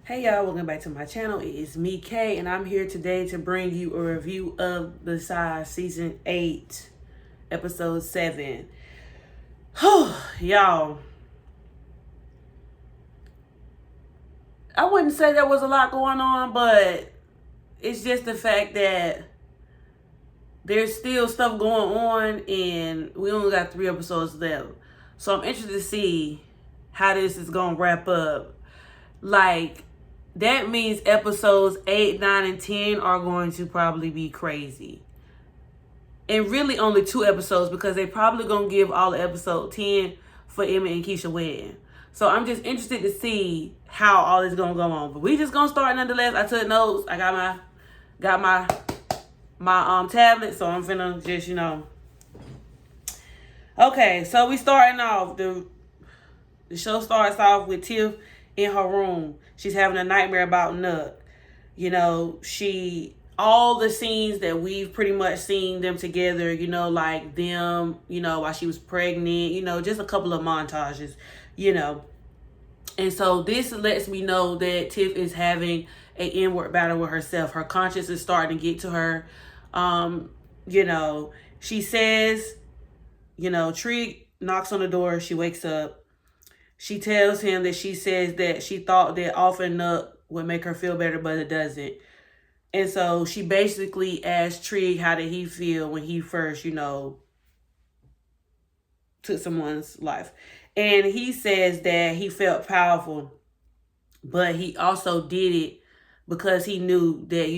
Hey y'all, welcome back to my channel. It is me, Kay, and I'm here today to bring you a review of The Size Season 8, Episode 7. Y'all, I wouldn't say there was a lot going on, but it's just the fact that there's still stuff going on and we only got 3 episodes left. So I'm interested to see how this is going to wrap up. Like, that means episodes 8, 9, and 10 are going to probably be crazy. And really only 2 episodes because they probably going to give all of episode 10 for Emma and Keisha wedding. So I'm just interested to see how all this going to go on. But we just going to start nonetheless. I took notes. I got my tablet, so I'm finna just, Okay, so we starting off. The show starts off with Tiff in her room. She's having a nightmare about Nuck. All the scenes that we've pretty much seen them together, like them, while she was pregnant, just a couple of montages, And so this lets me know that Tiff is having an inward battle with herself. Her conscience is starting to get to her. She says, Trig knocks on the door. She wakes up. She tells him that she says that she thought that often Nuck would make her feel better, but it doesn't. And so she basically asked Trig how did he feel when he first, took someone's life. And he says that he felt powerful, but he also did it because he knew that,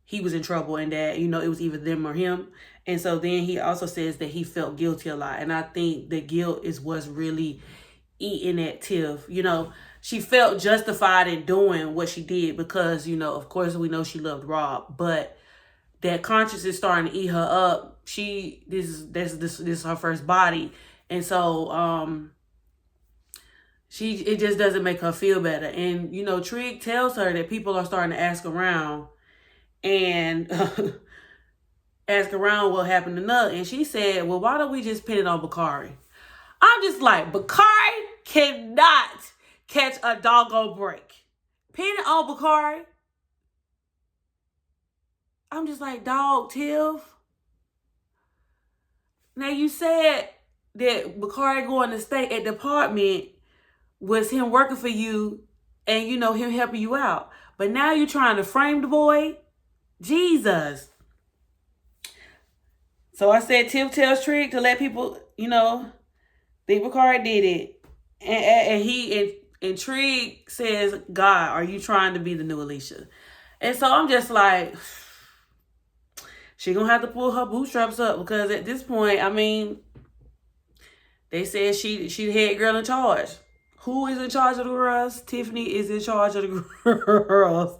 he was in trouble and that, it was either them or him. And so then he also says that he felt guilty a lot. And I think the guilt is what's really eating at Tiff. She felt justified in doing what she did because, of course we know she loved Rob, but that conscience is starting to eat her up. This is her first body. And so, it just doesn't make her feel better. And, Trig tells her that people are starting to ask around and ask around what happened to Nuck. And she said, well, why don't we just pin it on Bakari? I'm just like, Bakari cannot catch a doggone break. Pin it on Bakari. I'm just like, dog, Tiff. Now you said that Bakari going to stay at the apartment was him working for you and, him helping you out. But now you're trying to frame the boy? Jesus. So I said Tiff tells Trig to let people, think Bakari did it. And Trig says, God, are you trying to be the new Alicia? And so I'm just like, she gonna have to pull her bootstraps up because at this point, they said she the head girl in charge. Who is in charge of the girls? Tiffany is in charge of the girls.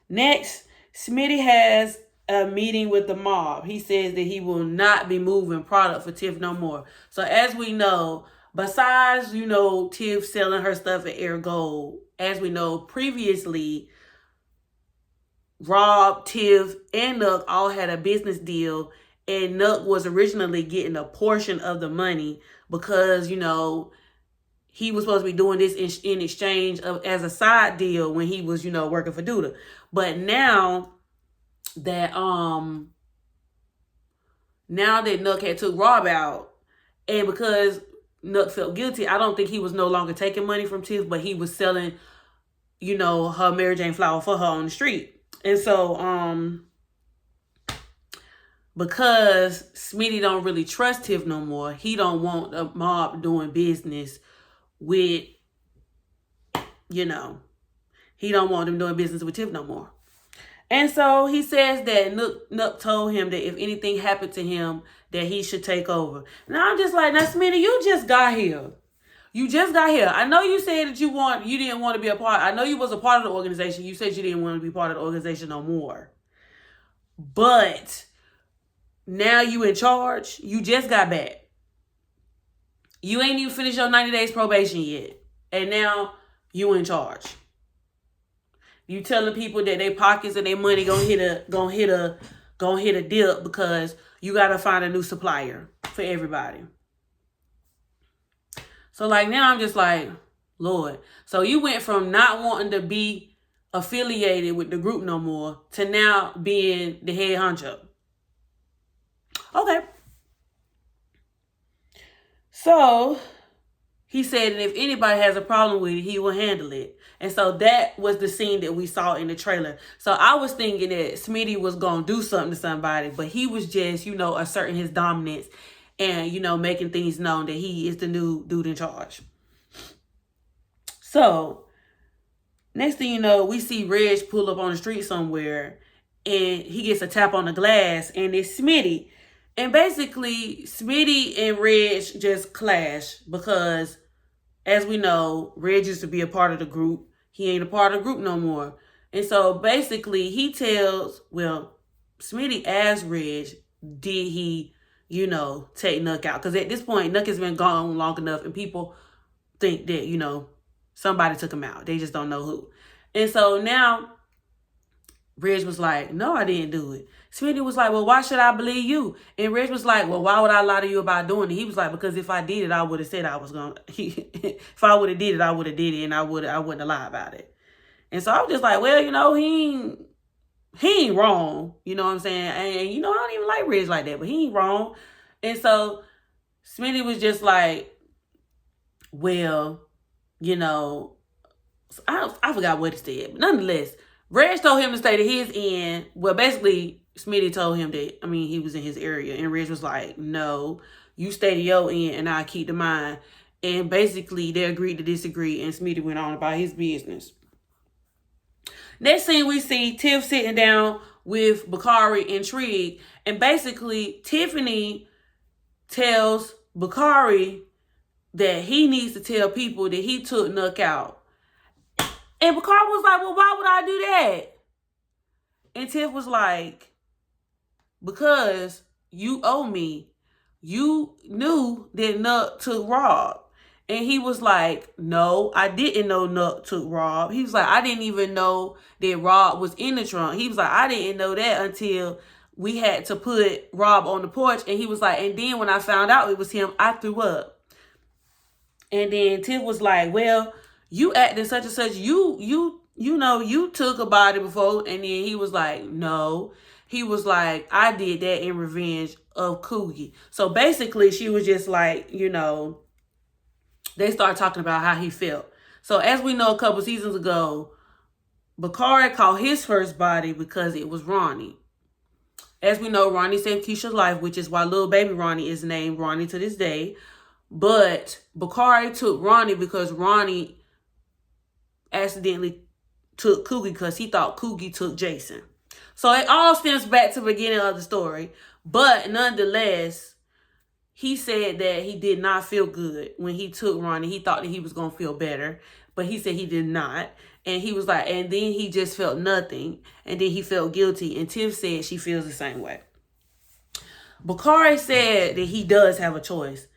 Next, Smitty has a meeting with the mob. He says that he will not be moving product for Tiff no more. So as we know, besides, Tiff selling her stuff at Air Gold, as we know previously, Rob, Tiff, and Nuck all had a business deal, and Nuck was originally getting a portion of the money because, he was supposed to be doing this in exchange of as a side deal when he was, working for Duda. But now that Nuck had took Rob out, and because Nuck felt guilty, I don't think he was no longer taking money from Tiff, but he was selling, her Mary Jane flower for her on the street. And so, because Smitty don't really trust Tiff no more, he don't want the mob doing business with, he don't want them doing business with Tiff no more. And so he says that Nuck told him that if anything happened to him, that he should take over. Now I'm just like, now Smitty, you just got here. You just got here. I know you said that you didn't want to be a part. I know you was a part of the organization. You said you didn't want to be part of the organization no more. But now you in charge. You just got back. You ain't even finished your 90 days probation yet. And now you in charge. You telling people that their pockets and their money gonna hit a dip because you gotta find a new supplier for everybody. So like now I'm just like, Lord. So you went from not wanting to be affiliated with the group no more to now being the head honcho. Okay. So he said that if anybody has a problem with it, he will handle it. And so that was the scene that we saw in the trailer. So I was thinking that Smitty was going to do something to somebody, but he was just, asserting his dominance and, making things known that he is the new dude in charge. So next thing you know, we see Reg pull up on the street somewhere and he gets a tap on the glass and it's Smitty. And basically, Smitty and Reg just clash because, as we know, Reg used to be a part of the group. He ain't a part of the group no more. And so basically, Smitty asked Reg, did he, take Nuck out? Because at this point, Nuck has been gone long enough and people think that, somebody took him out. They just don't know who. And so now Reg was like, no, I didn't do it. Smitty was like, well, why should I believe you? And Reg was like, well, why would I lie to you about doing it? He was like, because if I did it, I would have said I was going to. If I would have did it, I would have did it, and I wouldn't have lied about it. And so I was just like, well, he ain't wrong. You know what I'm saying? And, I don't even like Reg like that, but he ain't wrong. And so Smitty was just like, well, I forgot what he said. But nonetheless, Reg told him to stay to his end. Well, basically, Smitty told him that, he was in his area. And Reg was like, no, you stay to your end and I'll keep to mine. And basically, they agreed to disagree. And Smitty went on about his business. Next thing we see, Tiff sitting down with Bakari and Trig. And basically, Tiffany tells Bakari that he needs to tell people that he took Nuck out. And Bakari was like, well, why would I do that? And Tiff was like, because you owe me. You knew that Nuck took Rob. And he was like, no, I didn't know Nuck took Rob. He was like, I didn't even know that Rob was in the trunk. He was like, I didn't know that until we had to put Rob on the porch. And he was like, and then when I found out it was him, I threw up. And then Tiff was like, well, you acting such and such, you took a body before. And then he was like, no. He was like, I did that in revenge of Coogie. So basically, she was just like, they started talking about how he felt. So as we know, a couple seasons ago, Bakari caught his first body because it was Ronnie. As we know, Ronnie saved Keisha's life, which is why little baby Ronnie is named Ronnie to this day. But Bakari took Ronnie because Ronnie accidentally took Coogie because he thought Coogie took Jason. So it all stems back to the beginning of the story. But nonetheless, he said that he did not feel good when he took Ronnie. He thought that he was going to feel better, but he said he did not. And he was like, and then he just felt nothing. And then he felt guilty. And Tiff said she feels the same way. Bakari said that he does have a choice.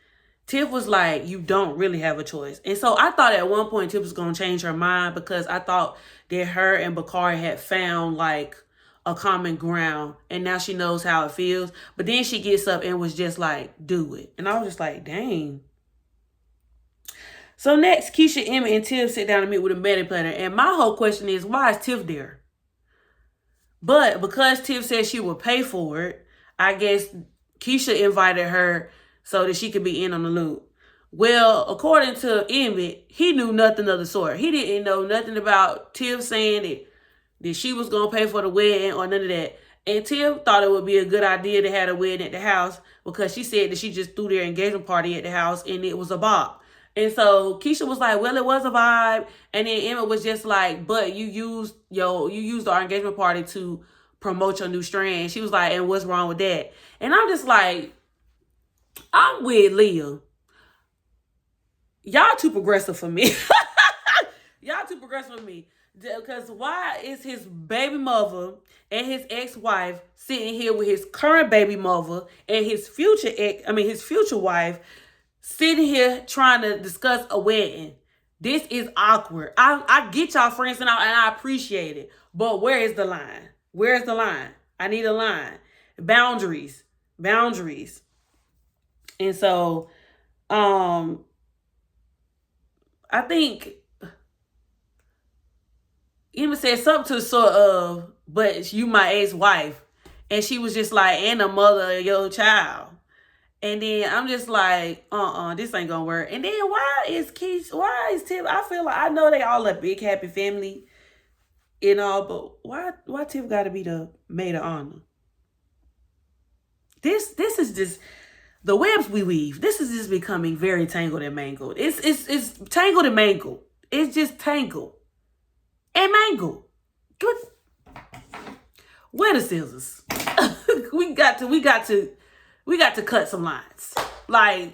Tiff was like, you don't really have a choice. And so I thought at one point Tiff was going to change her mind because I thought that her and Bakari had found like a common ground and now she knows how it feels. But then she gets up and was just like, do it. And I was just like, dang. So next, Keisha, Emmett, and Tiff sit down and meet with a meeting planner. And my whole question is, why is Tiff there? But because Tiff said she would pay for it, I guess Keisha invited her so that she could be in on the loop. Well, according to Emmett, he knew nothing of the sort. He didn't know nothing about Tiff saying that she was going to pay for the wedding or none of that. And Tiff thought it would be a good idea to have a wedding at the house because she said that she just threw their engagement party at the house and it was a bop. And so Keisha was like, well, it was a vibe. And then Emmett was just like, but you used our engagement party to promote your new strand. She was like, and what's wrong with that? And I'm just like, I'm with Leah. Y'all too progressive for me. Y'all too progressive for me. Because why is his baby mother and his ex-wife sitting here with his current baby mother and his future wife sitting here trying to discuss a wedding? This is awkward. I get y'all friends and I appreciate it. But where is the line? Where's the line? I need a line. Boundaries. And so, I think even said something to sort of, but you my ex-wife. And she was just like, and the mother of your child. And then I'm just like, this ain't gonna work. And then why is Tiff? I feel like I know they all a big happy family and all, but why Tiff gotta be the maid of honor? This is just the webs we weave. This is just becoming very tangled and mangled. It's tangled and mangled. It's just tangled and mangled. Good. Where the scissors? we got to cut some lines. Like,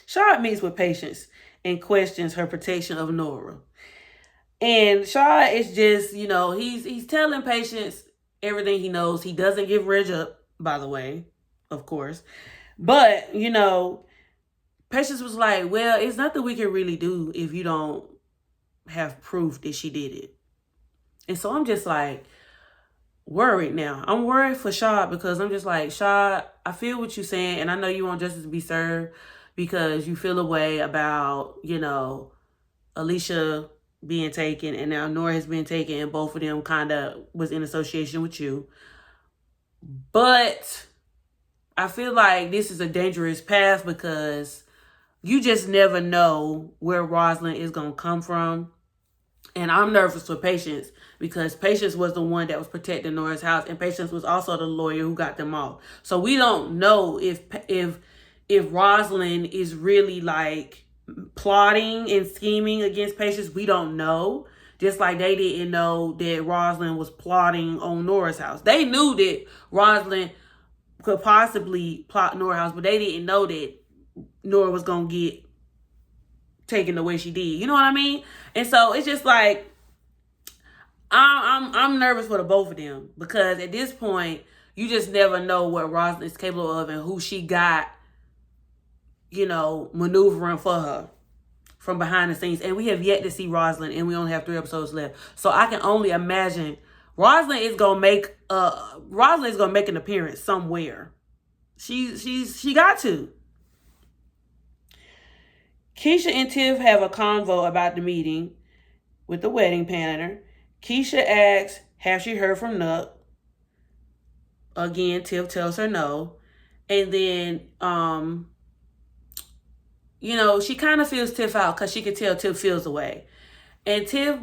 Shard meets with Patience and questions her protection of Nora. And Shard is just, he's telling Patience everything he knows. He doesn't give Reg up, by the way, of course. But, Patience was like, well, it's nothing we can really do if you don't have proof that she did it. And so I'm just like worried now. I'm worried for Shard because I'm just like, Shard, I feel what you're saying. And I know you want justice to be served because you feel a way about, Alicia being taken and now Nora has been taken and both of them kind of was in association with you. But I feel like this is a dangerous path because you just never know where Rosalind is going to come from. And I'm nervous for Patience because Patience was the one that was protecting Nora's house and Patience was also the lawyer who got them off. So we don't know if Rosalind is really like plotting and scheming against Patience. We don't know. Just like they didn't know that Rosalind was plotting on Nora's house. They knew that Rosalind could possibly plot Nora's house, but they didn't know that Nora was going to get taken the way she did. You know what I mean? And so it's just like I'm nervous for the both of them because at this point you just never know what Rosalind is capable of and who she got, maneuvering for her from behind the scenes. And we have yet to see Rosalind and we only have 3 episodes left. So I can only imagine Rosalind is gonna make an appearance somewhere. She got to. Keisha and Tiff have a convo about the meeting with the wedding planner. Keisha asks, have she heard from Nuck? Again, Tiff tells her no. And then, she kind of feels Tiff out because she can tell Tiff feels away. And Tiff,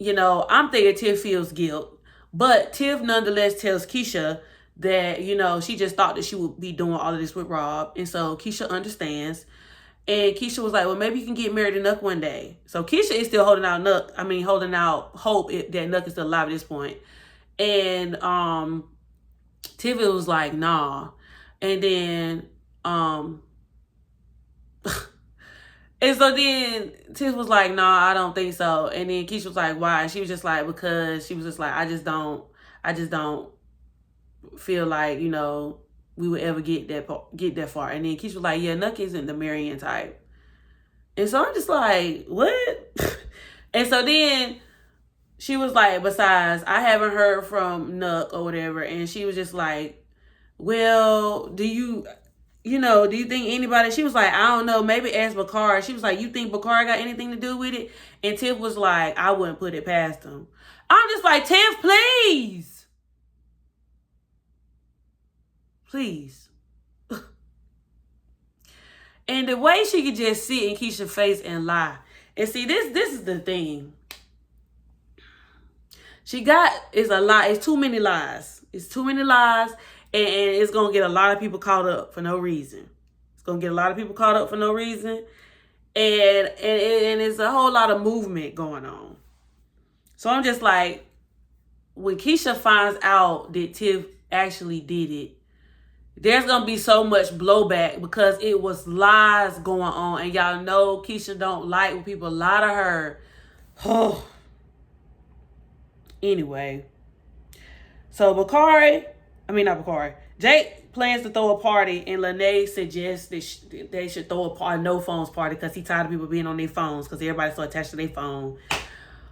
I'm thinking Tiff feels guilt. But Tiff nonetheless tells Keisha that, she just thought that she would be doing all of this with Rob. And so Keisha understands. And Keisha was like, well, maybe you can get married to Nuck one day. So Keisha is still holding out hope that Nuck is still alive at this point. And Tiffany was like, nah. And then, and so then Tiff was like, nah, I don't think so. And then Keisha was like, why? And she was just like, because she was just like, I just don't feel like, we would ever get that far. And then Keisha was like, yeah, Nuck isn't the Marianne type. And so I'm just like, what? And so then she was like, besides, I haven't heard from Nuck or whatever. And she was just like, well, do you think anybody, she was like, I don't know, maybe ask Bakari. She was like, you think Bakari got anything to do with it? And Tiff was like, I wouldn't put it past him. I'm just like, Tiff, please. Please. And the way she could just sit in Keisha's face and lie. And see, this is the thing. It's a lie. It's too many lies. It's too many lies. And it's going to get a lot of people caught up for no reason. It's going to get a lot of people caught up for no reason. And it's a whole lot of movement going on. So I'm just like, when Keisha finds out that Tiff actually did it, there's going to be so much blowback because it was lies going on. And y'all know Keisha don't like when people lie to her. Oh. Anyway. So not Bakari. Jake plans to throw a party and Lene suggests that they should throw a no phones party because he's tired of people being on their phones because everybody's so attached to their phone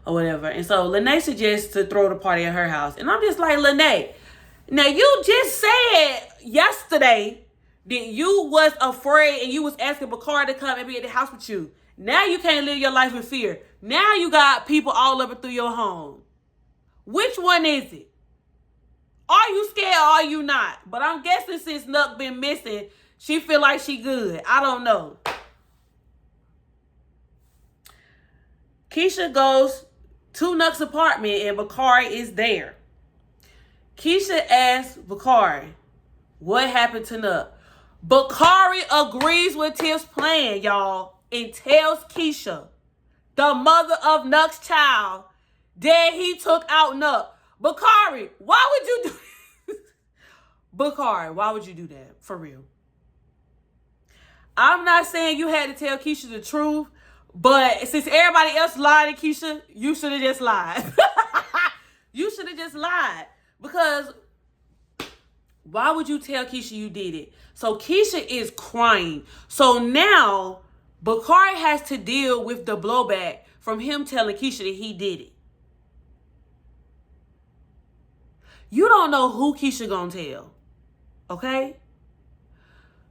or whatever. And so Lene suggests to throw the party at her house. And I'm just like, Lene, now you just said yesterday Then you was afraid and you was asking Bakari to come and be at the house with you. Now you can't live your life in fear. Now you got people all over through your home. Which one is it? Are you scared or are you not? But I'm guessing since Nuck been missing, she feel like she good. I don't know. Keisha goes to Nuck's apartment and Bakari is there. Keisha asks Bakari, what happened to Nuck? Bakari agrees with Tiff's plan, y'all, and tells Keisha, the mother of Nuck's child, that he took out Nuck. Bakari, why would you do this? Bakari, why would you do that? For real. I'm not saying you had to tell Keisha the truth, but since everybody else lied to Keisha, you should have just lied. You should have just lied. Because why would you tell Keisha you did it? So Keisha is crying. So now Bakari has to deal with the blowback from him telling Keisha that he did it. You don't know who Keisha gonna tell. Okay?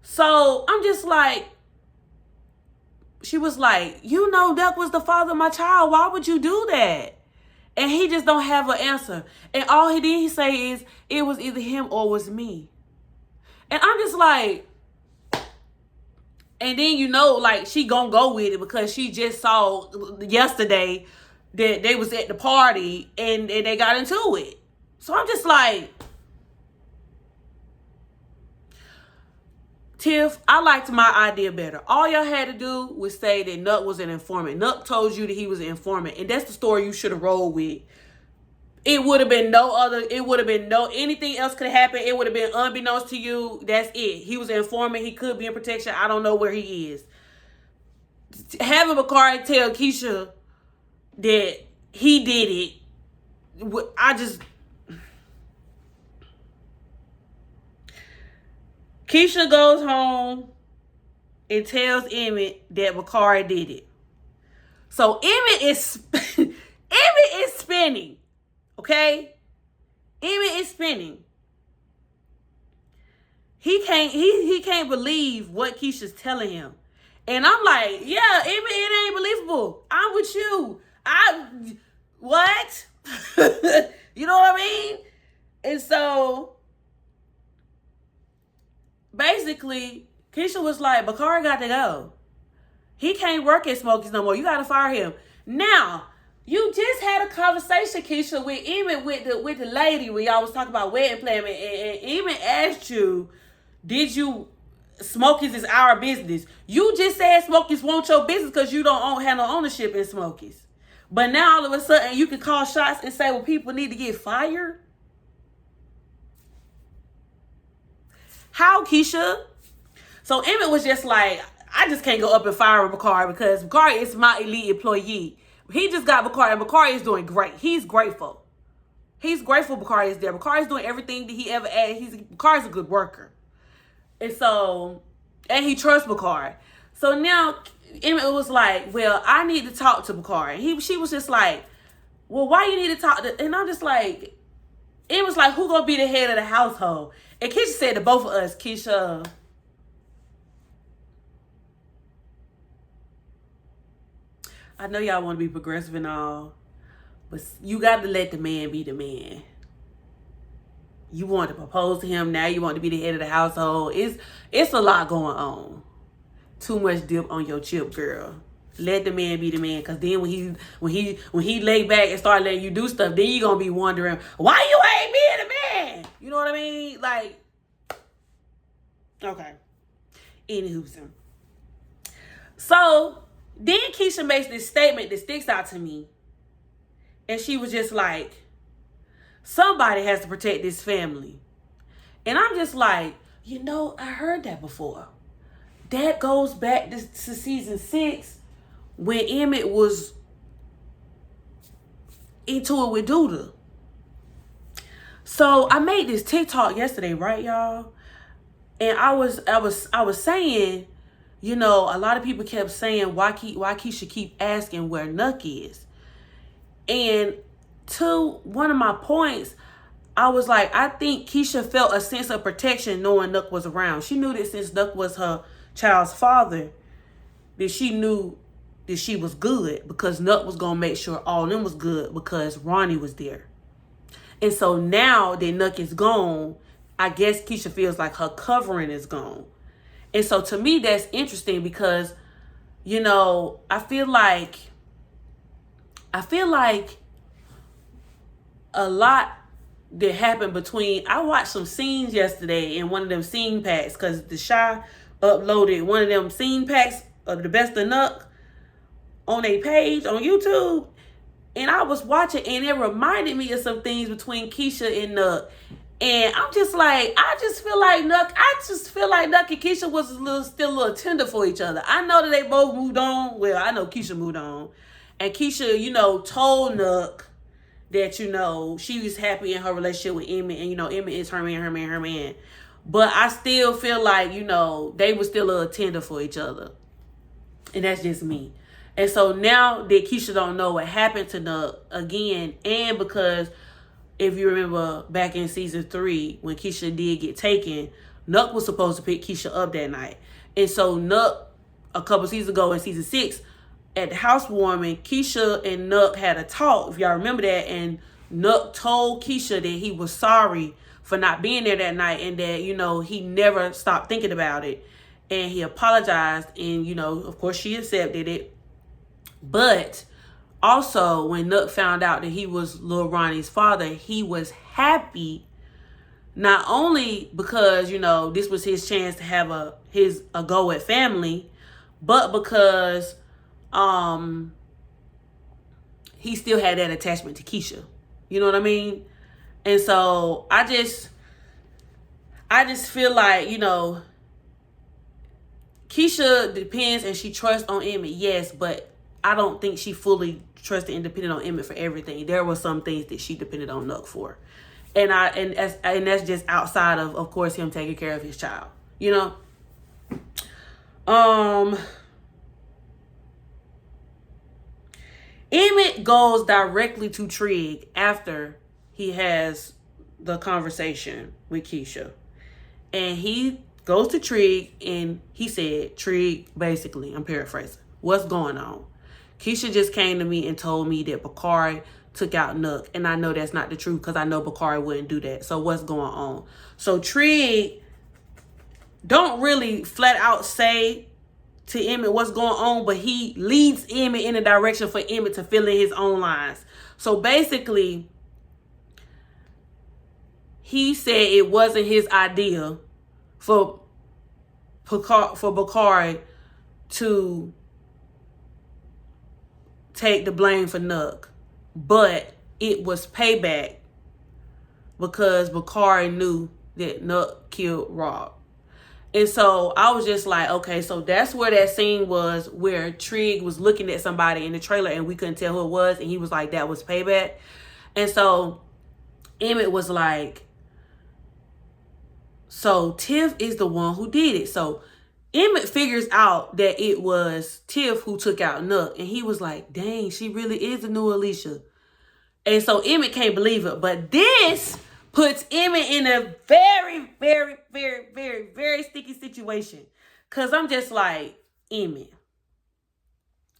So I'm just like, she was like, you know, Duck was the father of my child. Why would you do that? And he just don't have an answer. And all he say is, it was either him or it was me. And I'm just like, and then, you know, like, she gonna go with it because she just saw yesterday that they was at the party and they got into it. So I'm just like, Tiff, I liked my idea better. All y'all had to do was say that Nuck was an informant. Nuck told you that he was an informant. And that's the story you should have rolled with. It would have been anything else could have happened. It would have been unbeknownst to you. That's it. He was an informant. He could be in protection. I don't know where he is. Having Bakari tell Keisha that he did it, Keisha goes home and tells Emmett that Bakari did it. So Emmett is spinning. Okay? Emmett is spinning. He can't believe what Keisha's telling him. And I'm like, yeah, Emmett, it ain't believable. I'm with you. What? You know what I mean? And so basically, Keisha was like, Bakari got to go. He can't work at Smokies no more. You got to fire him. Now, you just had a conversation, Keisha, with Emmett, with the lady when y'all was talking about wedding planning. And Emmett asked you, did you, Smokies is our business. You just said Smokies want your business because you don't have no ownership in Smokies. But now all of a sudden you can call shots and say, well, people need to get fired? How, Keisha? So Emmett was just like, I just can't go up and fire Bakari because Bakari is my elite employee. He just got Bakari, and Bakari is doing great. He's grateful. He's grateful Bakari is there. Bakari is doing everything that he ever asked. Bakari's a good worker. And so, and he trusts Bakari. So now Emmett was like, well, I need to talk to Bakari. She was just like, well, why you need to talk to, and I'm just like, Emmett was like, who gonna be the head of the household? And Keisha said to both of us, Keisha, I know y'all want to be progressive and all, but you got to let the man be the man. You want to propose to him, now you want to be the head of the household. It's a lot going on. Too much dip on your chip, girl. Let the man be the man, because then when he lay back and start letting you do stuff, then you gonna be wondering why you ain't being the man. You know what I mean? Like, okay. Anywho, so then Keisha makes this statement that sticks out to me, and she was just like, somebody has to protect this family. And I'm just like, you know, I heard that before. That goes back to season 6 when Emmett was into it with Duda. So I made this TikTok yesterday, right, y'all? And I was saying, you know, a lot of people kept saying why Keisha keep asking where Nuck is. And to one of my points, I was like, I think Keisha felt a sense of protection knowing Nuck was around. She knew that since Nuck was her child's father, that she knew that she was good because Nuck was going to make sure all of them was good because Ronnie was there. And so now that Nuck is gone, I guess Keisha feels like her covering is gone. And so to me, that's interesting because, you know, I feel like a lot that happened between, I watched some scenes yesterday in one of them scene packs because the Shy uploaded one of them scene packs of the best of Nuck on a page on YouTube. And I was watching and it reminded me of some things between Keisha and Nuck. And I'm just like, I just feel like Nuck and Keisha was still a little tender for each other. I know that they both moved on. Well, I know Keisha moved on. And Keisha, you know, told Nuck that, you know, she was happy in her relationship with Emmett. And, you know, Emmett is her man. But I still feel like, you know, they were still a little tender for each other. And that's just me. And so now that Keisha don't know what happened to Nuck again, and because if you remember back in season 3, when Keisha did get taken, Nuck was supposed to pick Keisha up that night. And so Nuck, a couple seasons ago in season 6, at the housewarming, Keisha and Nuck had a talk, if y'all remember that, and Nuck told Keisha that he was sorry for not being there that night and that, you know, he never stopped thinking about it. And he apologized and, you know, of course she accepted it. But also, when Nuck found out that he was Lil Ronnie's father, he was happy, not only because, you know, this was his chance to have a go at family, but because he still had that attachment to Keisha. You know what I mean? And so I just feel like, you know, Keisha depends and she trusts on Emmett, yes, but I don't think she fully trusted and depended on Emmett for everything. There were some things that she depended on Nuck for. And that's just outside of course, him taking care of his child. You know? Emmett goes directly to Trig after he has the conversation with Keisha. And he goes to Trig and he said, Trig, basically, I'm paraphrasing, what's going on? Keisha just came to me and told me that Bakari took out Nuck. And I know that's not the truth because I know Bakari wouldn't do that. So what's going on? So Trig don't really flat out say to Emmett what's going on, but he leads Emmett in a direction for Emmett to fill in his own lines. So basically, he said it wasn't his idea for Bakari to take the blame for Nuck, but it was payback because Bakari knew that Nuck killed Rob. And so I was just like, okay, so that's where that scene was where Trig was looking at somebody in the trailer and we couldn't tell who it was. And he was like, that was payback. And so Emmett was like, so Tiff is the one who did it. So Emmett figures out that it was Tiff who took out Nuck. And he was like, dang, she really is the new Alicia. And so Emmett can't believe it. But this puts Emmett in a very, very, very, very, very sticky situation. Because I'm just like, Emmett,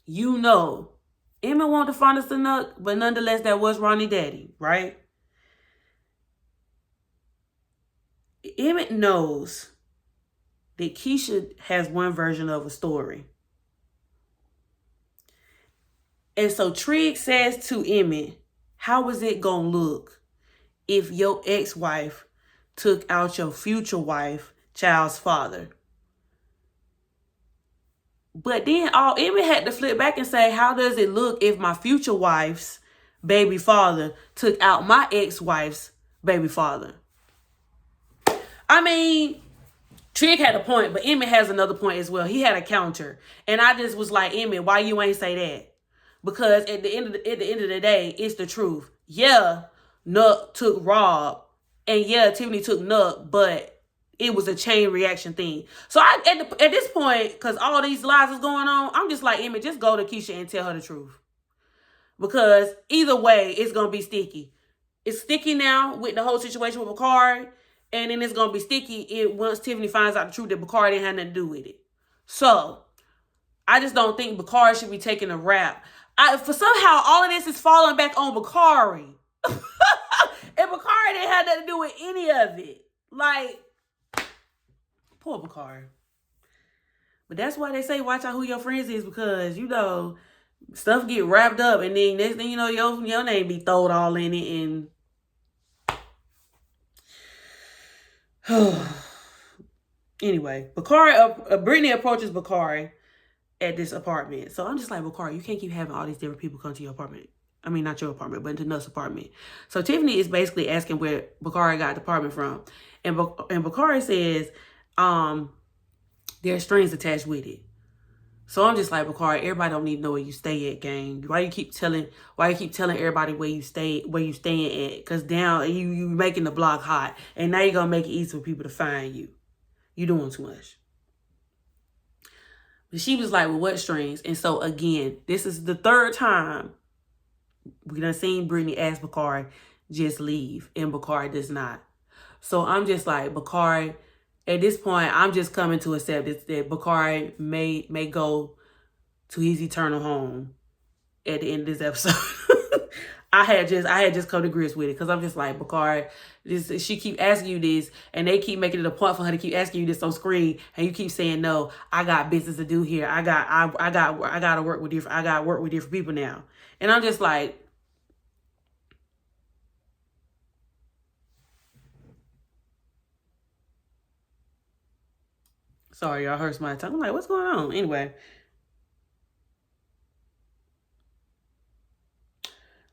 you know, Emmett wanted to find us the Nuck, but nonetheless, that was Ronnie Daddy, right? Emmett knows that Keisha has one version of a story. And so Trig says to Emmett, how is it going to look if your ex-wife took out your future wife, child's father? But then Emmett had to flip back and say, how does it look if my future wife's baby father took out my ex-wife's baby father? I mean, Trig had a point, but Emmett has another point as well. He had a counter. And I just was like, Emmett, why you ain't say that? Because at the end of the day, it's the truth. Yeah, Nuck took Rob. And yeah, Tiffany took Nuck, but it was a chain reaction thing. So at this point, because all these lies is going on, I'm just like, Emmett, just go to Keisha and tell her the truth. Because either way, it's going to be sticky. It's sticky now with the whole situation with Bakari. And then it's going to be sticky once Tiffany finds out the truth that Bakari didn't have nothing to do with it. So, I just don't think Bakari should be taking a rap. For somehow, all of this is falling back on Bakari. And Bakari didn't have nothing to do with any of it. Like, poor Bakari. But that's why they say watch out who your friends is, because, you know, stuff get wrapped up and then next thing you know, your name be thrown all in it. And anyway, Brittany approaches Bakari at this apartment. So I'm just like, Bakari, you can't keep having all these different people come to your apartment. I mean, not your apartment, but into Nutt's apartment. So Tiffany is basically asking where Bakari got the apartment from. And Bakari says, there's strings attached with it. So I'm just like, Bakari, everybody don't need to know where you stay at, gang. Why you keep telling everybody where you staying at? Because now you making the block hot. And now you're going to make it easy for people to find you. You doing too much. But she was like, well, what strings? And so again, this is the third time we done seen Brittany ask Bakari, just leave. And Bakari does not. So I'm just like, Bakari, at this point, I'm just coming to accept that Bakari may go to his eternal home at the end of this episode. I had just come to grips with it, because I'm just like, Bakari, she keep asking you this, and they keep making it a point for her to keep asking you this on screen, and you keep saying no. I got business to do here. I got to work with different people now, and I'm just like, sorry, y'all hurts my tongue. I'm like, what's going on? Anyway.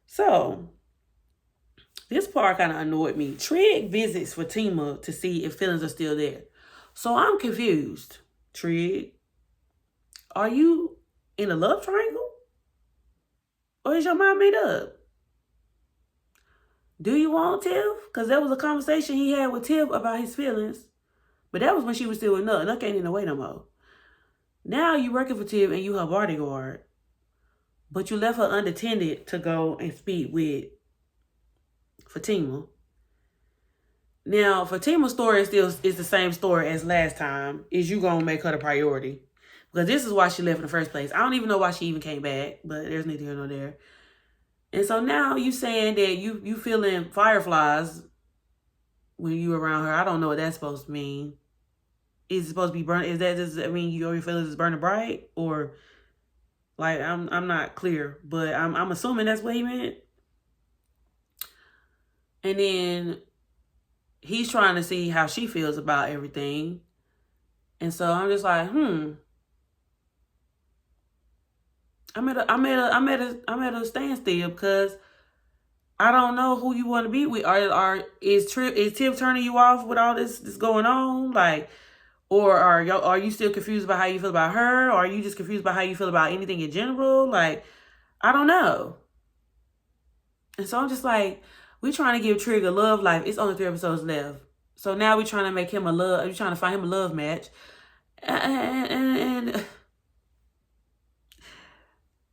So, this part kind of annoyed me. Trig visits Fatima to see if feelings are still there. So, I'm confused. Trig, are you in a love triangle? Or is your mind made up? Do you want Tiff? Because that was a conversation he had with Tiff about his feelings. But that was when she was still with Nut. Nut ain't in the way no more. Now you working for Tiff and you her bodyguard. But you left her unattended to go and speak with Fatima. Now, Fatima's story is the same story as last time. Is you gonna make her the priority? Because this is why she left in the first place. I don't even know why she even came back, but there's neither here nor there. And so now you saying that you feeling fireflies when you around her. I don't know what that's supposed to mean. Is it supposed to be burning? Is that just, I mean, your feelings is burning bright? Or, like, I'm not clear, but I'm assuming that's what he meant. And then he's trying to see how she feels about everything. And so I'm just like, I'm at a standstill, because I don't know who you want to be with. Is Tiff turning you off with all this going on? Like, or are you still confused about how you feel about her? Or are you just confused about how you feel about anything in general? Like, I don't know. And so I'm just like, we're trying to give Trig a love life. It's only 3 episodes left. So now we're trying to make him we're trying to find him a love match. And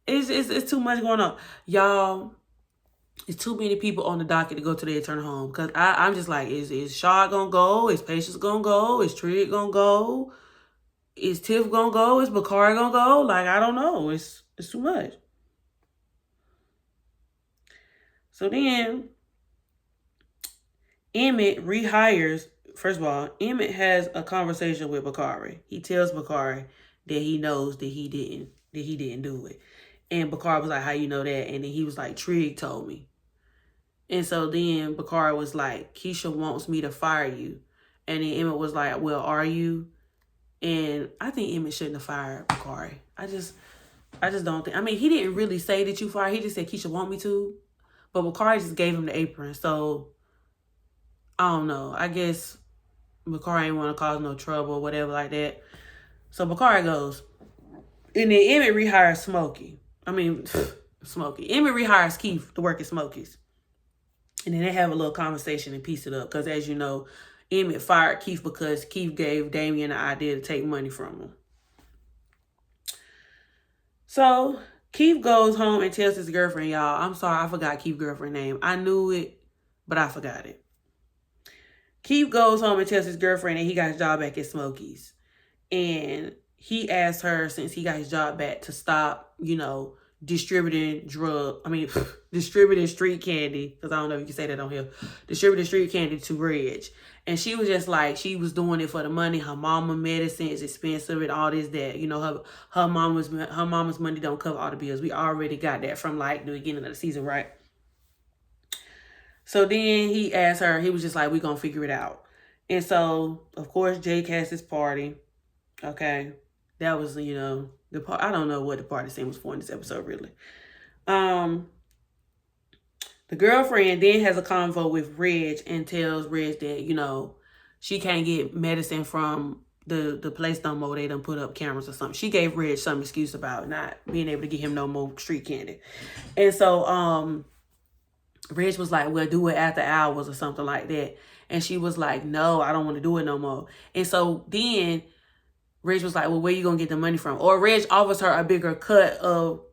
it's too much going on. Y'all, it's too many people on the docket to go to their eternal home. Because I'm just like, is Shaw going to go? Is Patience going to go? Is Trig going to go? Is Tiff going to go? Is Bakari going to go? Like, I don't know. It's too much. So then, Emmett rehires. First of all, Emmett has a conversation with Bakari. He tells Bakari that he knows that he didn't do it. And Bakari was like, how you know that? And then he was like, Trig told me. And so then Bakari was like, Keisha wants me to fire you. And then Emmett was like, well, are you? And I think Emmett shouldn't have fired Bakari. I just don't think. I mean, he didn't really say that you fired. He just said Keisha want me to. But Bakari just gave him the apron. So, I don't know. I guess Bakari ain't want to cause no trouble or whatever like that. So Bakari goes. And then Emmett rehires Smokey. Emmett rehires Keith to work at Smokey's. And then they have a little conversation and piece it up. Because as you know, Emmett fired Keith because Keith gave Damien the idea to take money from him. So Keith goes home and tells his girlfriend, y'all, I'm sorry, I forgot Keith's girlfriend's name. I knew it, but I forgot it. Keith goes home and tells his girlfriend that he got his job back at Smokey's. And he asked her, since he got his job back, to stop, distributing distributing street candy, because I don't know if you can say that on here, distributing street candy to Reg. And she was just like, she was doing it for the money. Her mama medicine is expensive and all this, that, her mama's money don't cover all the bills. We already got that from the beginning of the season, right? So then he asked her, he was just like, we're going to figure it out. And so, of course, Jake has his party. Okay. That was, the part. I don't know what the party scene was for in this episode, really. The girlfriend then has a convo with Reg and tells Reg that, she can't get medicine from the place no more. They done put up cameras or something. She gave Reg some excuse about not being able to get him no more street candy. And so, Reg was like, well, do it after hours or something like that. And she was like, no, I don't want to do it no more. And so then Reg was like, well, where you going to get the money from? Or Reg offers her a bigger cut of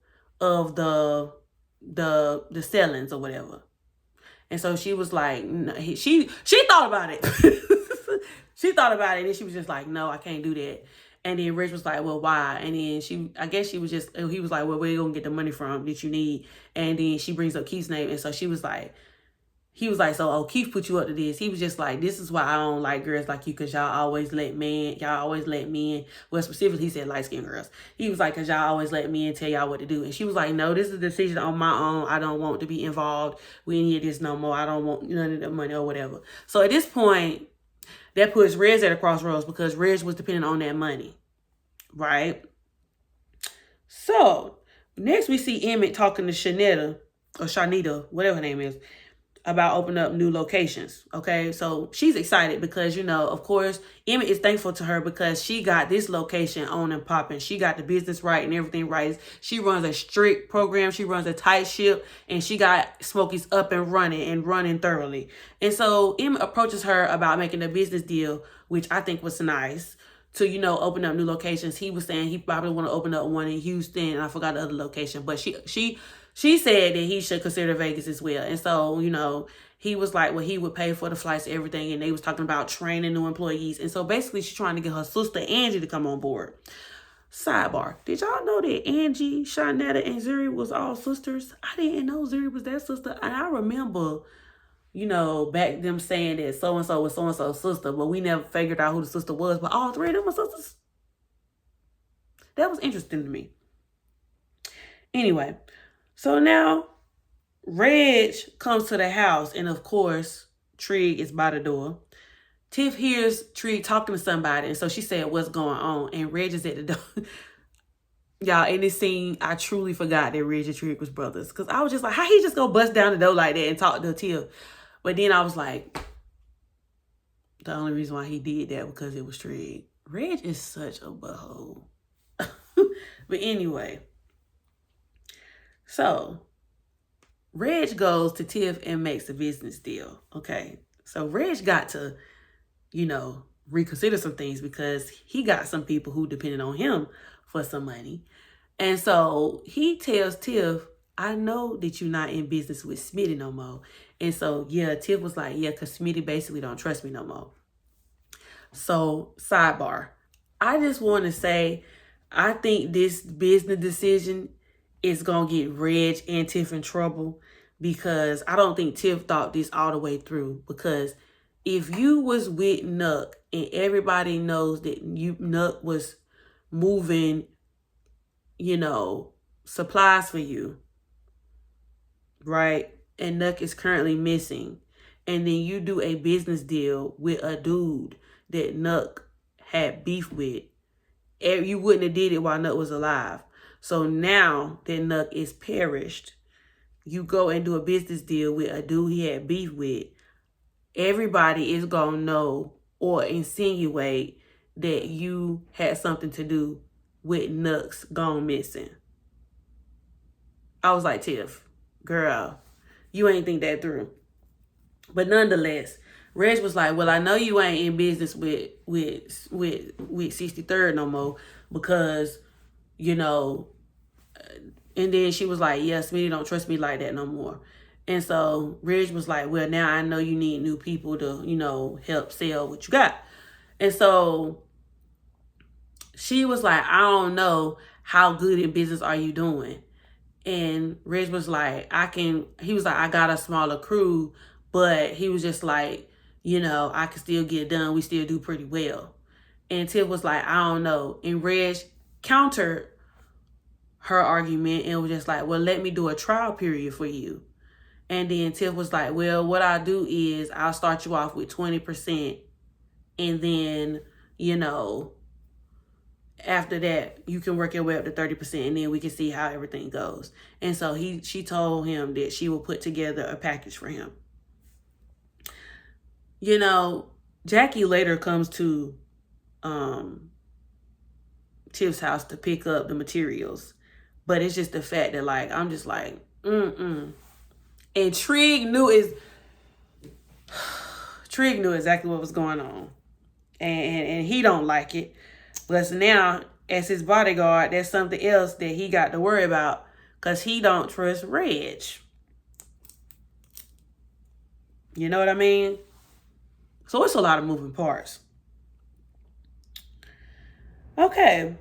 the sellings or whatever. And so she was like, no, she thought about it. She thought about it, and she was just like, no, I can't do that. And then Rich was like, well, why? And then he was like, well, where you gonna get the money from that you need? And then she brings up Keith's name. And so he was like, so, Keith put you up to this. He was just like, this is why I don't like girls like you, because y'all always let men, well, specifically, he said light-skinned girls. He was like, because y'all always let men tell y'all what to do. And she was like, no, this is a decision on my own. I don't want to be involved with any of this no more. I don't want none of the money or whatever. So at this point, that puts Reg at a crossroads because Reg was dependent on that money, right? So next we see Emmett talking to Shanita, whatever her name is, about opening up new locations. Okay, so she's excited because, of course, Emmett is thankful to her because she got this location on and popping. She got the business right and everything right. She runs a strict program. She runs a tight ship, and she got Smokey's up and running thoroughly. And so Emmett approaches her about making a business deal, which I think was nice, to, open up new locations. He was saying he probably want to open up one in Houston, and I forgot the other location, but she said that he should consider Vegas as well. And so, he was like, well, he would pay for the flights, everything. And they was talking about training new employees. And so basically she's trying to get her sister Angie to come on board. Sidebar. Did y'all know that Angie, Shanetta, and Zuri was all sisters? I didn't know Zuri was their sister. And I remember, back them saying that so-and-so was so-and-so's sister, but we never figured out who the sister was. But all three of them were sisters. That was interesting to me. Anyway. So now, Reg comes to the house, and of course, Trig is by the door. Tiff hears Trig talking to somebody, and so she said, what's going on? And Reg is at the door. Y'all, in this scene, I truly forgot that Reg and Trig was brothers, because I was just like, how he just go bust down the door like that and talk to Tiff? But then I was like, the only reason why he did that was because it was Trig. Reg is such a butthole. But anyway. So, Reg goes to Tiff and makes a business deal. Okay. So, Reg got to, reconsider some things because he got some people who depended on him for some money. And so, he tells Tiff, I know that you're not in business with Smitty no more. And so, yeah, Tiff was like, yeah, because Smitty basically don't trust me no more. So, sidebar. I just want to say, I think this business decision is going to get Reg and Tiff in trouble because I don't think Tiff thought this all the way through. Because if you was with Nuck and everybody knows that Nuck was moving, supplies for you, right? And Nuck is currently missing. And then you do a business deal with a dude that Nuck had beef with. You wouldn't have did it while Nuck was alive. So now that Nuck is perished, you go and do a business deal with a dude he had beef with. Everybody is going to know or insinuate that you had something to do with Nuck's gone missing. I was like, Tiff, girl, you ain't think that through. But nonetheless, Reg was like, well, I know you ain't in business with 63rd no more because, and then she was like, yeah, Smitty don't trust me like that no more. And so Reg was like, well, now I know you need new people to, help sell what you got. And so she was like, I don't know, how good in business are you doing? And Reg was like, he was like, I got a smaller crew, but he was just like, I can still get it done. We still do pretty well. And Tiff was like, I don't know. And Reg countered her argument and was just like, well, let me do a trial period for you. And then Tiff was like, well, what I'll do is I'll start you off with 20%. And then, after that, you can work your way up to 30%, and then we can see how everything goes. And so she told him that she will put together a package for him. Jackie later comes to Tiff's house to pick up the materials. But it's just the fact that, like, I'm just like, And Trig knew exactly what was going on. And he don't like it. But now, as his bodyguard, there's something else that he got to worry about, because he don't trust Reg. You know what I mean? So it's a lot of moving parts. Okay.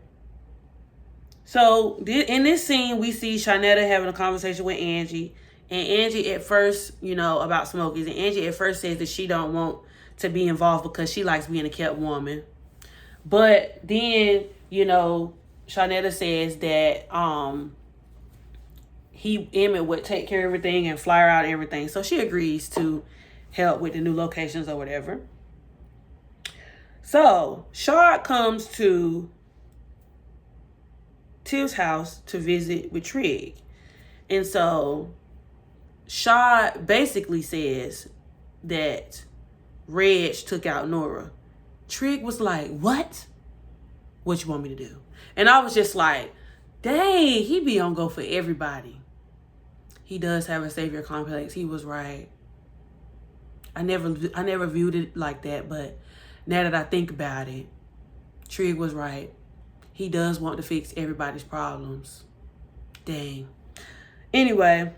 So in this scene, we see Shanetta having a conversation with Angie. And Angie at first, about Smokies. And Angie at first says that she don't want to be involved because she likes being a kept woman. But then, Shanetta says that Emmett would take care of everything and flyer out everything. So she agrees to help with the new locations or whatever. So Shard comes to Tiff's house to visit with Trig. And so Shard basically says that Reg took out Nora. Trig was like, what? What you want me to do? And I was just like, dang, he be on go for everybody. He does have a savior complex. He was right. I never viewed it like that, but now that I think about it, Trig was right. He does want to fix everybody's problems. Dang. Anyway,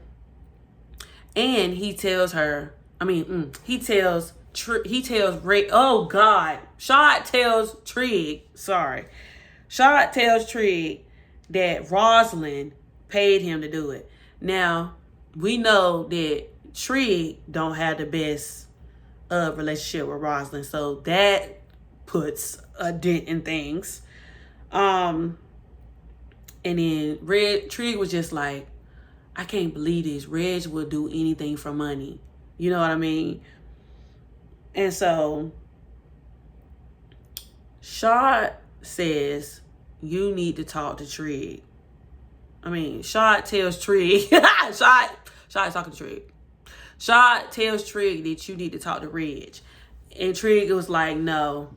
and he tells her, he tells Ray, oh God, Shard tells Trig that Rosalind paid him to do it. Now, we know that Trig don't have the best relationship with Rosalind, so that puts a dent in things. And then Trig was just like, I can't believe this. Reg will do anything for money. You know what I mean? And so Shard says, you need to talk to Trig. Shard tells Trig, Shard is talking to Trig. Shard tells Trig that you need to talk to Reg. And Trig was like, no.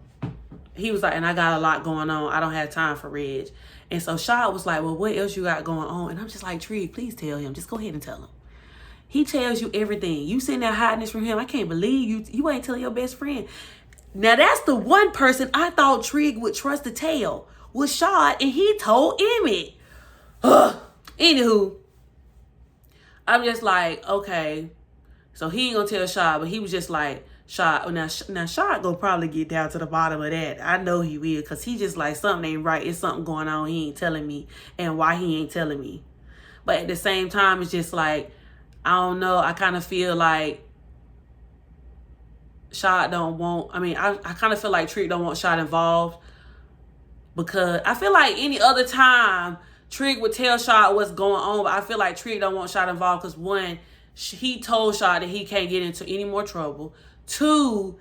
He was like, and I got a lot going on. I don't have time for Reg. And so Shard was like, well, what else you got going on? And I'm just like, Trig, please tell him. Just go ahead and tell him. He tells you everything. You sitting there hiding this from him. I can't believe you ain't telling your best friend. Now, that's the one person I thought Trig would trust to tell was Shard, and he told Emmett. Anywho, I'm just like, okay. So he ain't gonna tell Shard, but he was just like, Shard. Now Shard gonna probably get down to the bottom of that. I know he will, because he just like, something ain't right. It's something going on. He ain't telling me, and why he ain't telling me. But at the same time, it's just like, I don't know. I kind of feel like Shard don't want, I kind of feel like Trig don't want Shard involved, because I feel like any other time Trig would tell Shard what's going on, but I feel like Trig don't want Shard involved because, one, he told Shard that he can't get into any more trouble. Two,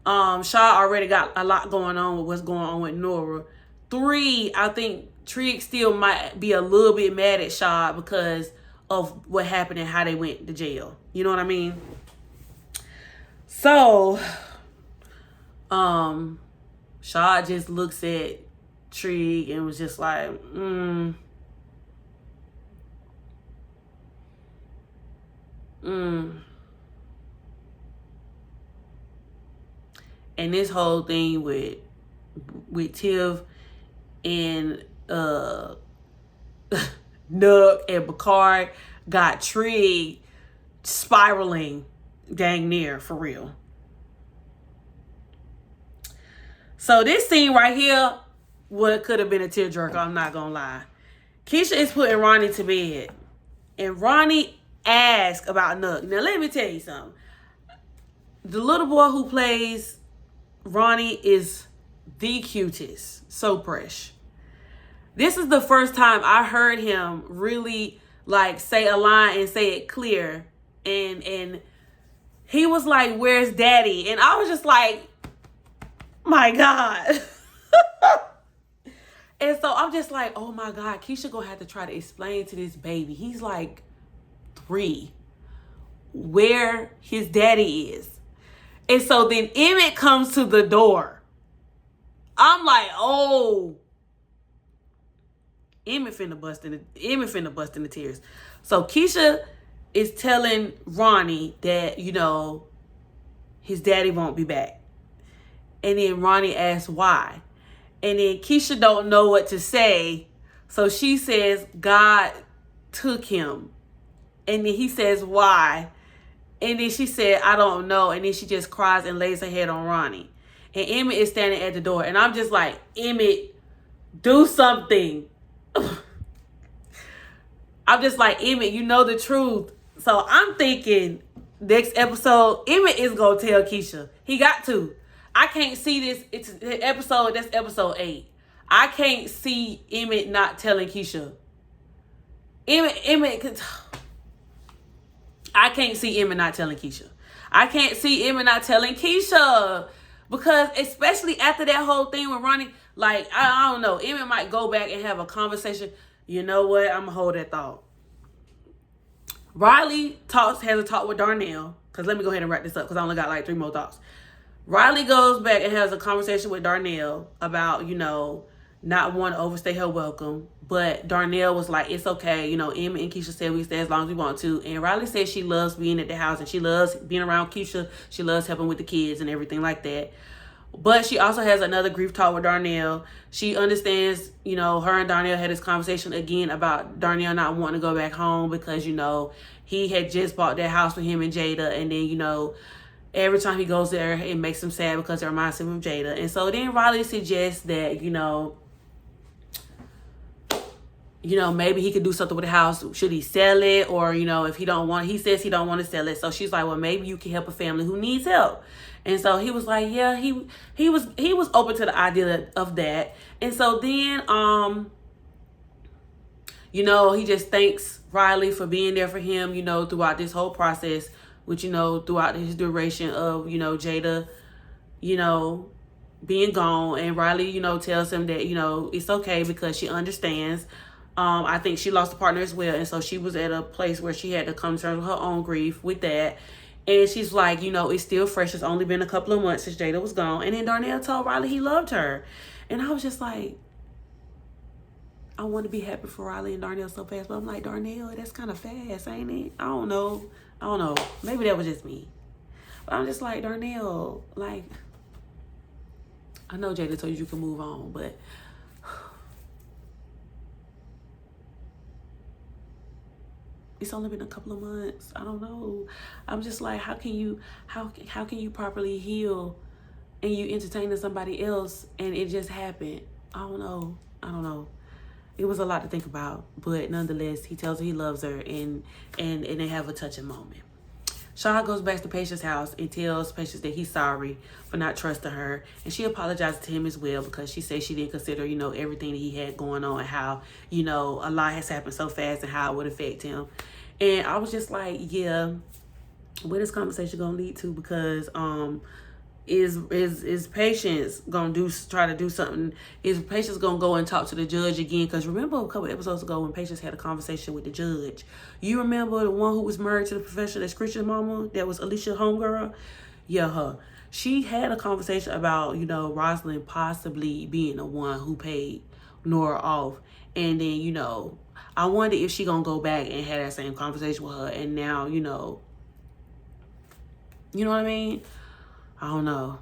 Shard already got a lot going on with what's going on with Nora. Three, I think Trig still might be a little bit mad at Shard because of what happened and how they went to jail. You know what I mean? So, Shard just looks at Trig and was just like, And this whole thing with Tiff and Nug and Bakari got Trig spiraling dang near for real. So this scene right here, what could have been a tearjerker, I'm not gonna lie. Keisha is putting Ronnie to bed. And Ronnie asked about Nook. Now let me tell you something. The little boy who plays Ronnie is the cutest. So fresh. This is the first time I heard him really like say a line and say it clear. And he was like, "Where's daddy?" And I was just like, my God. And so I'm just like, oh my God, Keisha gonna have to try to explain to this baby. He's like 3 where his daddy is. And so then Emmett comes to the door. I'm like, oh, Emmett finna bust in the tears. So Keisha is telling Ronnie that, you know, his daddy won't be back. And then Ronnie asks why. And then Keisha don't know what to say. So she says, God took him. And then he says, why? And then she said, I don't know. And then she just cries and lays her head on Ronnie. And Emmett is standing at the door. And I'm just like, Emmett, do something. I'm just like, Emmett, you know the truth. So I'm thinking next episode, Emmett is going to tell Keisha. He got to. I can't see this. It's episode, that's episode 8. I can't see Emmett not telling Keisha. I can't see Emmett not telling Keisha. I can't see Emmett not telling Keisha. Because especially after that whole thing with Ronnie, like, I don't know. Emmett might go back and have a conversation. You know what? I'm going to hold that thought. Riley has a talk with Darnell. Because let me go ahead and wrap this up because I only got like 3 more thoughts. Riley goes back and has a conversation with Darnell about, you know, not wanting to overstay her welcome. But Darnell was like, it's okay. You know, Emmett and Keisha said we stay as long as we want to. And Riley said she loves being at the house and she loves being around Keisha. She loves helping with the kids and everything like that. But she also has another grief talk with Darnell. She understands, you know, her and Darnell had this conversation again about Darnell not wanting to go back home because, you know, he had just bought that house with him and Jada. And then, you know, every time he goes there, it makes him sad because it reminds him of Jada. And so then Riley suggests that, you know, maybe he could do something with the house. Should he sell it? Or, you know, if he don't want, he says he don't want to sell it. So she's like, well, maybe you can help a family who needs help. And so he was like, yeah, he was open to the idea of that. And so then, you know, he just thanks Riley for being there for him, you know, throughout this whole process, which, you know, throughout his duration of, you know, Jada, you know, being gone. And Riley, you know, tells him that, you know, it's okay because she understands. I think she lost a partner as well. And so she was at a place where she had to come to terms with her own grief with that. And she's like, you know, it's still fresh. It's only been a couple of months since Jada was gone. And then Darnell told Riley he loved her. And I was just like, I want to be happy for Riley and Darnell so fast. But I'm like, Darnell, that's kind of fast, ain't it? I don't know. Maybe that was just me. But I'm just like, Darnell, like, I know Jada told you can move on, but it's only been a couple of months. I don't know. I'm just like, how can you properly heal and you entertaining somebody else and it just happened? I don't know. It was a lot to think about, but nonetheless, he tells her he loves her and they have a touching moment. Shaw goes back to Patience's house and tells Patience that he's sorry for not trusting her. And she apologizes to him as well because she says she didn't consider, you know, everything that he had going on and how, you know, a lot has happened so fast and how it would affect him. And I was just like, yeah, where this conversation gonna lead to? Because is Patience gonna try to do something? Is Patience gonna go and talk to the judge again? Because remember a couple episodes ago when Patience had a conversation with the judge, you remember the one who was married to the professor that's Christian's mama, that was Alicia homegirl? Yeah, her. She had a conversation about, you know, Rosalind possibly being the one who paid Nora off. And then, you know, I wonder if she gonna go back and have that same conversation with her. And now, you know what I mean? I don't know.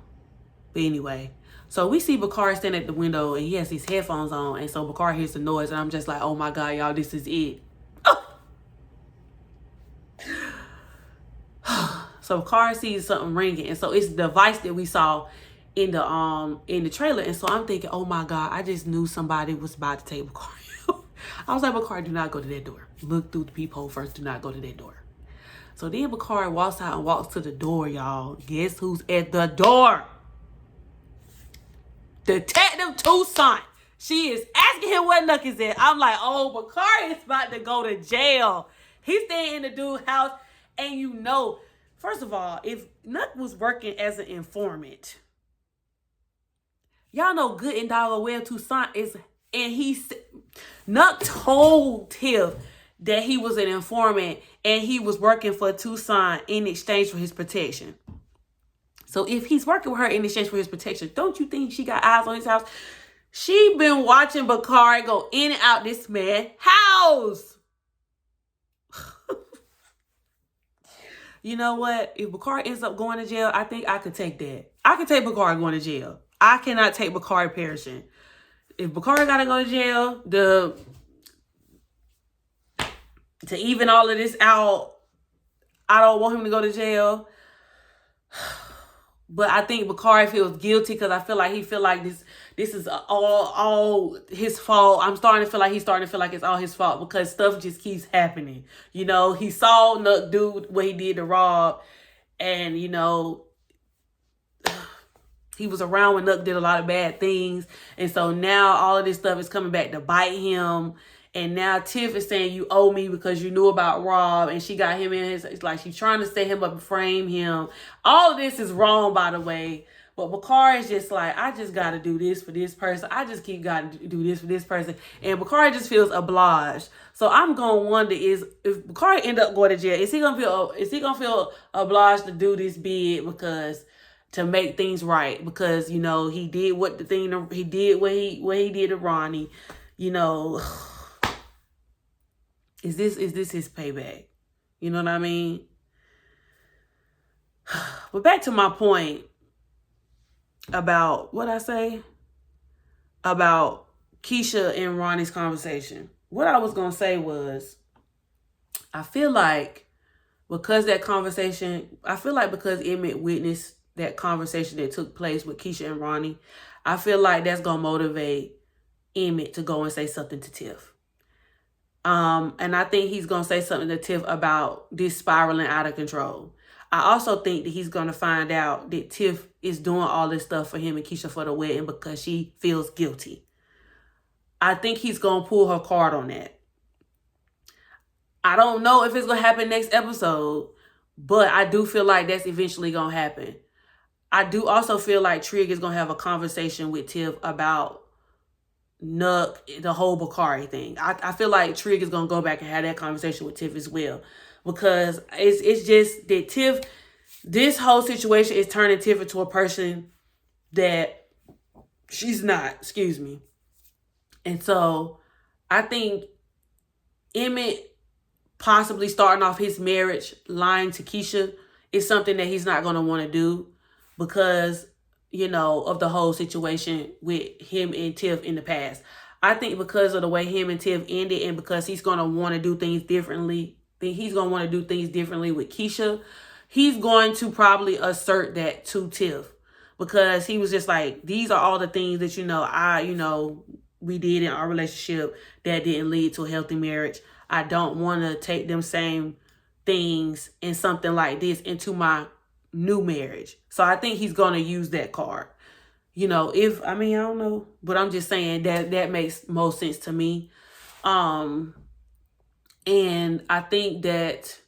But anyway, so we see Bakari standing at the window and he has these headphones on. And so Bakari hears the noise and I'm just like, oh my God, y'all, this is it. Oh. So Bakari sees something ringing, and so it's the device that we saw in the trailer. And so I'm thinking, oh my God, I just knew somebody was about to take Bakari. I was like, Bakari, do not go to that door. Look through the peephole first. Do not go to that door. So then Bakari walks out and walks to the door, y'all. Guess who's at the door? Detective Toussaint. She is asking him what Nuck is at. I'm like, oh, Bakari is about to go to jail. He's staying in the dude's house. And you know, first of all, if Nuck was working as an informant, y'all know good and dollar well Toussaint is, and Nuck told Tiff that he was an informant and he was working for Toussaint in exchange for his protection. So if he's working with her in exchange for his protection, don't you think she got eyes on his house? She been watching Bakari go in and out this man's house. You know what? If Bakari ends up going to jail, I think I could take that. I could take Bakari going to jail. I cannot take Bakari perishing. If Bakari gotta go to jail, to even all of this out, I don't want him to go to jail. But I think Bakari feels guilty because I feel like he feel like this is all his fault. I'm starting to feel like he's starting to feel like it's all his fault because stuff just keeps happening. You know, he saw Nuck do what he did to Rob, and you know, he was around when Nuck did a lot of bad things. And so now all of this stuff is coming back to bite him. And now Tiff is saying you owe me because you knew about Rob, and she got him in his, it's like she's trying to set him up and frame him. All of this is wrong, by the way. But Bakari is just like, I just got to do this for this person. I just keep got to do this for this person. And Bakari just feels obliged. So I'm going to wonder is, if Bakari end up going to jail, is he going to feel obliged to do this bid because to make things right? Because, you know, he did what he did to Ronnie, you know. Is this his payback? You know what I mean? But back to my point about what I say about Keisha and Ronnie's conversation. What I was going to say was, I feel like because Emmett witnessed that conversation that took place with Keisha and Ronnie, I feel like that's going to motivate Emmett to go and say something to Tiff. And I think he's going to say something to Tiff about this spiraling out of control. I also think that he's going to find out that Tiff is doing all this stuff for him and Keisha for the wedding because she feels guilty. I think he's going to pull her card on that. I don't know if it's going to happen next episode, but I do feel like that's eventually going to happen. I do also feel like Trig is going to have a conversation with Tiff about Nuck, the whole Bakari thing. I feel like Trig is going to go back and have that conversation with Tiff as well. Because it's just that Tiff, this whole situation is turning Tiff into a person that she's not, excuse me. And so I think Emmett possibly starting off his marriage lying to Keisha is something that he's not going to want to do because, you know, of the whole situation with him and Tiff in the past. I think because of the way him and Tiff ended and because he's going to want to do things differently, with Keisha, he's going to probably assert that to Tiff because he was just like, these are all the things that, we did in our relationship that didn't lead to a healthy marriage. I don't want to take them same things and something like this into my new marriage. So I think he's going to use that card. I don't know, but I'm just saying that makes most sense to me. And I think that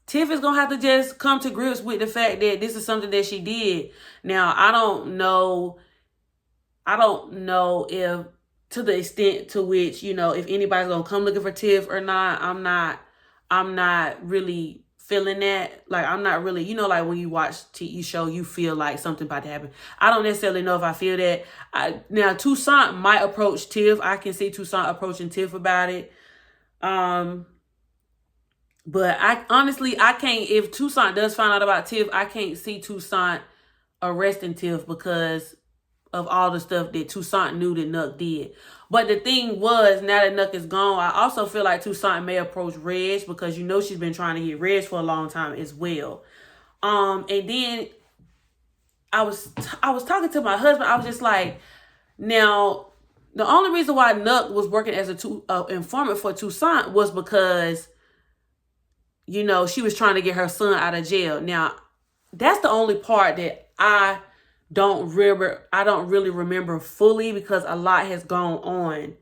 Tiff is going to have to just come to grips with the fact that this is something that she did. Now, I don't know if to the extent to which, if anybody's going to come looking for Tiff or not. I'm not really feeling that. Like, I'm not really, like when you watch TV show, you feel like something about to happen. I don't necessarily know if I feel that. Now, Toussaint might approach Tiff. I can see Toussaint approaching Tiff about it. But I can't, if Toussaint does find out about Tiff, I can't see Toussaint arresting Tiff because of all the stuff that Toussaint knew that Nuck did. But the thing was, now that Nuck is gone, I also feel like Toussaint may approach Reg, because you know she's been trying to get Reg for a long time as well. And then I was talking to my husband. I was just like, now, the only reason why Nuck was working as a informant for Toussaint was because, you know, she was trying to get her son out of jail. Now, that's the only part that I don't really remember fully, because a lot has gone on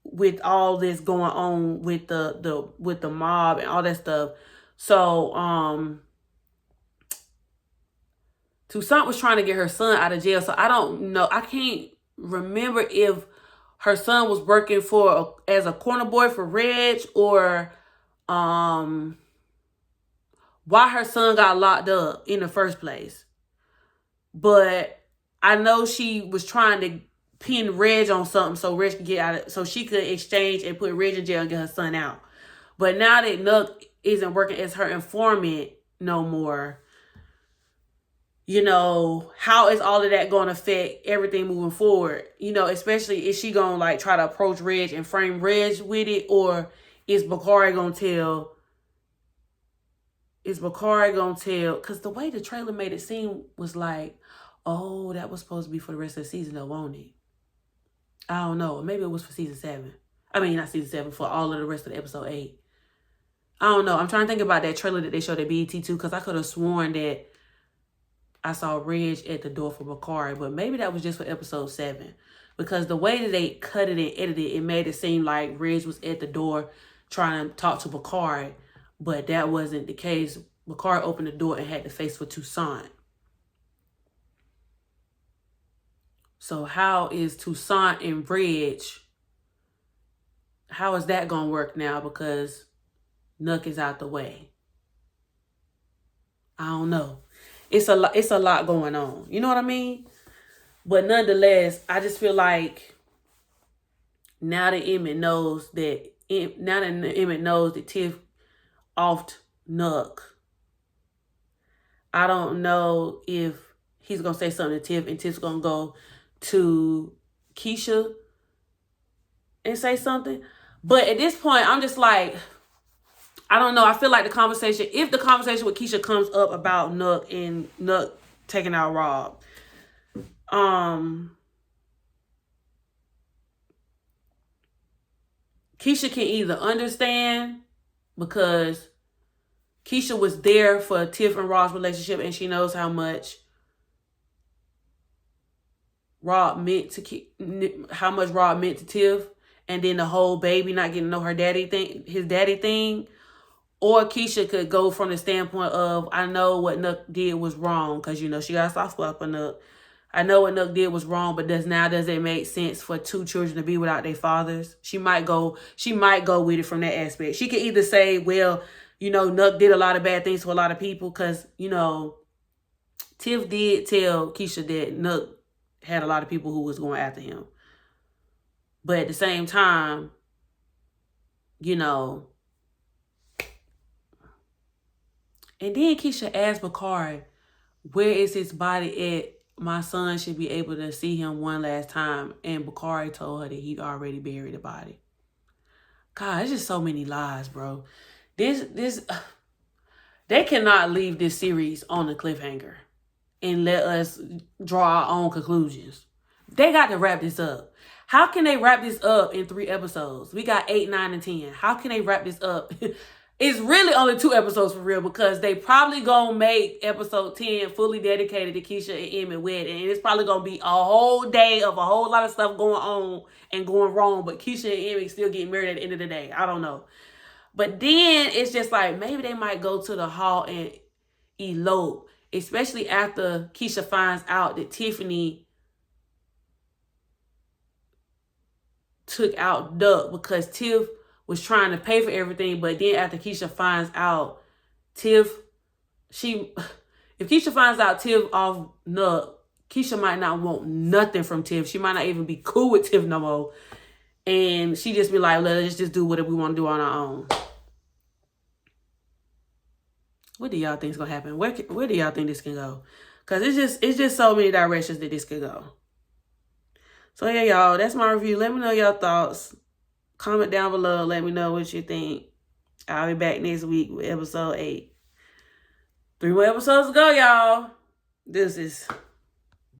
with all this going on with the mob and all that stuff. So Toussaint was trying to get her son out of jail. So I don't know. I can't remember if her son was working as a corner boy for Reg, or why her son got locked up in the first place. But I know she was trying to pin Reg on something so Reg could get out so she could exchange and put Reg in jail and get her son out. But now that Nuck isn't working as her informant no more, you know, how is all of that going to affect everything moving forward? You know, especially, is she going to like try to approach Reg and frame Reg with it? Or is Bakari going to tell? Because the way the trailer made it seem was like, oh, that was supposed to be for the rest of the season though, won't it? I don't know. Maybe it was for season 7. I mean, not season 7, for all of the rest of the episode 8. I don't know. I'm trying to think about that trailer that they showed at BET too, because I could have sworn that I saw Reg at the door for Bakari, but maybe that was just for episode 7. Because the way that they cut it and edited it, it made it seem like Reg was at the door trying to talk to Bakari, but that wasn't the case. Bakari opened the door and had to face for Toussaint. So how is Toussaint and Reg, how is that going to work now, because Nuck is out the way? I don't know. It's a lot going on. You know what I mean? But nonetheless, I just feel like now that Emmett knows that Tiff offed Nuck, I don't know if he's going to say something to Tiff and Tiff's going to go to Keisha and say something. But at this point, I'm just like, I don't know. I feel like if the conversation with Keisha comes up about Nuck and Nuck taking out Rob, Keisha can either understand, because Keisha was there for Tiff and Rob's relationship, and she knows how much Rob meant to Tiff, and then the whole baby not getting to know his daddy thing. Or Keisha could go from the standpoint of, I know what Nuck did was wrong, because, you know, she got a soft spot for Nuck. I know what Nuck did was wrong, but does it make sense for 2 children to be without their fathers? She might go with it from that aspect. She could either say, well, you know, Nuck did a lot of bad things to a lot of people, because, you know, Tiff did tell Keisha that Nuck had a lot of people who was going after him. But at the same time, you know, and then Keisha asked Bakari, where is his body at? My son should be able to see him one last time. And Bakari told her that he'd already buried the body. God, it's just so many lies, bro. They cannot leave this series on a cliffhanger and let us draw our own conclusions. They got to wrap this up. How can they wrap this up in 3 episodes? We got 8, 9, and 10. How can they wrap this up? It's really only 2 episodes for real, because they probably gonna make episode 10 fully dedicated to Keisha and Emmett wedding. And it's probably gonna be a whole day of a whole lot of stuff going on and going wrong, but Keisha and Emmett still getting married at the end of the day. I don't know. But then it's just like, maybe they might go to the hall and elope, especially after Keisha finds out that Tiffany took out Duck, because Tiff was trying to pay for everything. But then after Keisha finds out if Keisha finds out Tiff off Nuck, Keisha might not want nothing from Tiff. She might not even be cool with Tiff no more. And she just be like, let's just do whatever we want to do on our own. What do y'all think is going to happen? Where do y'all think this can go? Because it's just so many directions that this could go. So yeah, y'all, that's my review. Let me know your thoughts. Comment down below. Let me know what you think. I'll be back next week with episode 8. 3 more episodes to go, y'all. This is...